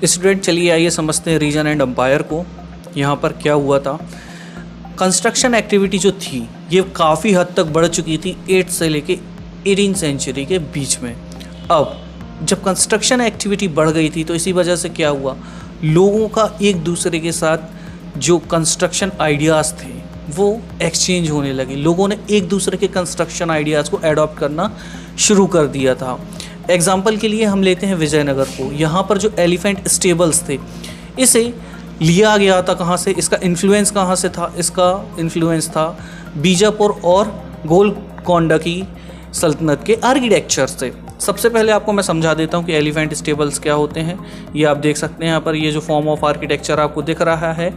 Student चलिए आइए समझते हैं रीजन एंड एम्पायर को। यहाँ पर क्या हुआ था, कंस्ट्रक्शन एक्टिविटी जो थी ये काफ़ी हद तक बढ़ चुकी थी 8 से लेके 18 सेंचुरी के बीच में। अब जब कंस्ट्रक्शन एक्टिविटी बढ़ गई थी तो इसी वजह से क्या हुआ, लोगों का एक दूसरे के साथ जो कंस्ट्रक्शन आइडियाज़ थे वो एक्सचेंज होने लगे। लोगों ने एक दूसरे के कंस्ट्रक्शन आइडियाज़ को एडॉप्ट करना शुरू कर दिया था। एग्जाम्पल के लिए हम लेते हैं विजयनगर को। यहाँ पर जो एलिफेंट स्टेबल्स थे इसे लिया गया था कहाँ से, इसका इन्फ्लुएंस कहाँ से था, इसका इन्फ्लुएंस था बीजापुर और गोलकोंडा की सल्तनत के आर्किटेक्चर से। सबसे पहले आपको मैं समझा देता हूँ कि एलिफेंट स्टेबल्स क्या होते हैं। ये आप देख सकते हैं यहाँ पर, ये जो फॉर्म ऑफ आर्किटेक्चर आपको दिख रहा है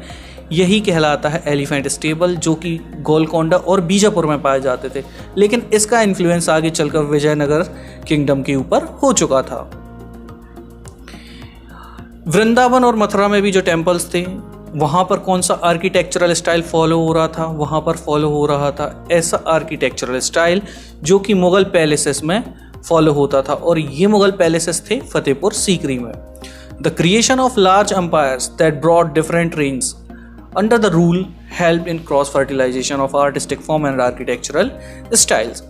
यही कहलाता है एलिफेंट स्टेबल, जो कि गोलकोंडा और बीजापुर में पाए जाते थे। लेकिन इसका इन्फ्लुएंस आगे चलकर विजयनगर किंगडम के ऊपर हो चुका था। वृंदावन और मथुरा में भी जो टेम्पल्स थे वहाँ पर कौन सा आर्किटेक्चरल स्टाइल फॉलो हो रहा था, वहाँ पर फॉलो हो रहा था ऐसा आर्किटेक्चरल स्टाइल जो कि मुग़ल पैलेसेस में फॉलो होता था, और ये मुग़ल पैलेसेस थे फतेहपुर सीकरी में। The creation of large empires that brought different range under the rule help in cross fertilisation of artistic form and architectural styles.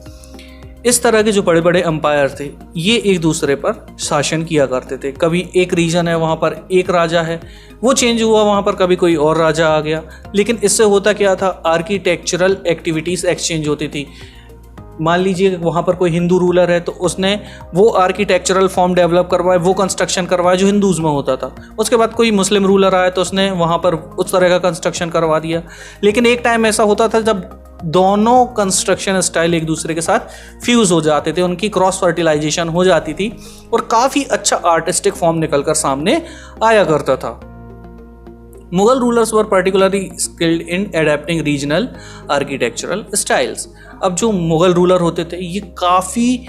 इस तरह के जो बड़े बड़े एम्पायर थे ये एक दूसरे पर शासन किया करते थे। कभी एक रीजन है वहाँ पर एक राजा है, वो चेंज हुआ, वहाँ पर कभी कोई और राजा आ गया। लेकिन इससे होता क्या था, आर्किटेक्चरल एक्टिविटीज़ एक्सचेंज होती थी। मान लीजिए वहाँ पर कोई हिंदू रूलर है तो उसने वो आर्किटेक्चरल फॉर्म डेवलप करवाया, वो कंस्ट्रक्शन करवाया जो हिंदूज़ में होता था। उसके बाद कोई मुस्लिम रूलर आया तो उसने वहाँ पर उस तरह का कंस्ट्रक्शन करवा दिया। लेकिन एक टाइम ऐसा होता था जब दोनों कंस्ट्रक्शन स्टाइल एक दूसरे के साथ फ्यूज़ हो जाते थे, उनकी क्रॉस फर्टिलाइजेशन हो जाती थी और काफ़ी अच्छा आर्टिस्टिक फॉर्म निकलकर सामने आया करता था। Mughal rulers were particularly skilled in adapting regional architectural styles. अब जो मुगल रूलर होते थे ये काफ़ी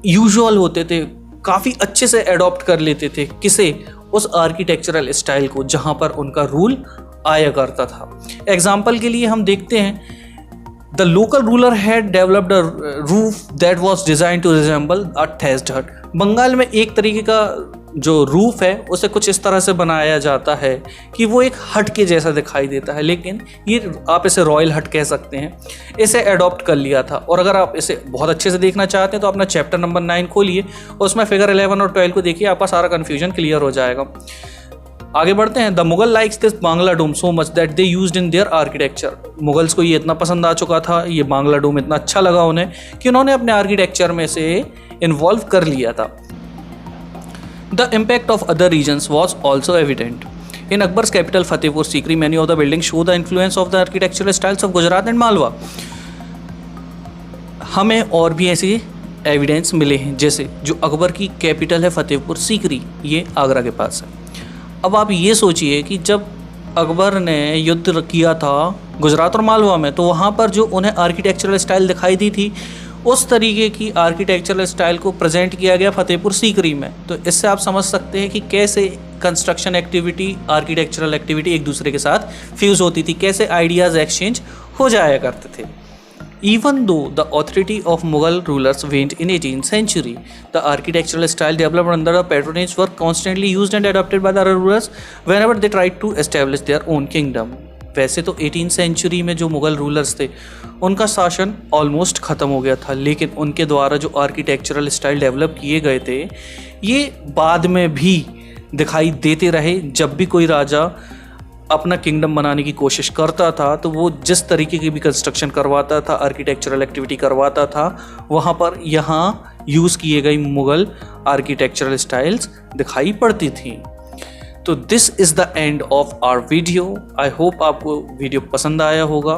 यूजुअल होते थे, काफ़ी अच्छे से एडॉप्ट कर लेते थे किसे, उस आर्किटेक्चरल स्टाइल को जहाँ पर उनका रूल आया करता था। एग्जाम्पल के लिए हम देखते हैं the local ruler had developed a roof that was designed to resemble a thatched hut. Bengal में एक तरीके का जो रूफ है उसे कुछ इस तरह से बनाया जाता है कि वो एक हट के जैसा दिखाई देता है, लेकिन ये आप इसे रॉयल हट कह सकते हैं। इसे अडॉप्ट कर लिया था। और अगर आप इसे बहुत अच्छे से देखना चाहते हैं तो अपना चैप्टर नंबर 9 खोलिए, उसमें फिगर 11 और 12 को देखिए, आपका सारा कन्फ्यूजन क्लियर हो जाएगा। आगे बढ़ते हैं। The Mughal likes this Bangla dome so much that they used in their architecture. Mughals को ये इतना पसंद आ चुका था, ये बांग्ला डोम इतना अच्छा लगा उन्हें कि उन्होंने अपने आर्किटेक्चर में से इन्वॉल्व कर लिया था। The impact of other regions was also evident. In Akbar's capital Fatehpur Sikri, many of the buildings show the influence of the architectural styles of Gujarat and Malwa. हमें और भी ऐसे एविडेंस मिले हैं, जैसे जो अकबर की कैपिटल है फतेहपुर सीकरी, ये आगरा के पास है। अब आप ये सोचिए कि जब अकबर ने युद्ध किया था गुजरात और मालवा में तो वहाँ पर जो उन्हें आर्किटेक्चरल स्टाइल दिखाई दी थी उस तरीके की आर्किटेक्चरल स्टाइल को प्रेजेंट किया गया फतेहपुर सीकरी में। तो इससे आप समझ सकते हैं कि कैसे कंस्ट्रक्शन एक्टिविटी, आर्किटेक्चरल एक्टिविटी एक दूसरे के साथ फ्यूज़ होती थी, कैसे आइडियाज़ एक्सचेंज हो जाया करते थे। Even though the authority of Mughal rulers waned in 18th century, the architectural style developed under the patronage were constantly used and adopted by the rulers whenever they tried to establish their own kingdom. वैसे तो 18th century में जो Mughal rulers थे उनका शासन almost ख़त्म हो गया था, लेकिन उनके द्वारा जो आर्किटेक्चरल स्टाइल डेवलप किए गए थे ये बाद में भी दिखाई देते रहे। जब भी कोई राजा अपना किंगडम बनाने की कोशिश करता था तो वो जिस तरीके की भी कंस्ट्रक्शन करवाता था, आर्किटेक्चरल एक्टिविटी करवाता था, वहाँ पर यहाँ यूज़ किए गए मुग़ल आर्किटेक्चरल स्टाइल्स दिखाई पड़ती थी। तो this is the end of our video. I hope आपको वीडियो पसंद आया होगा।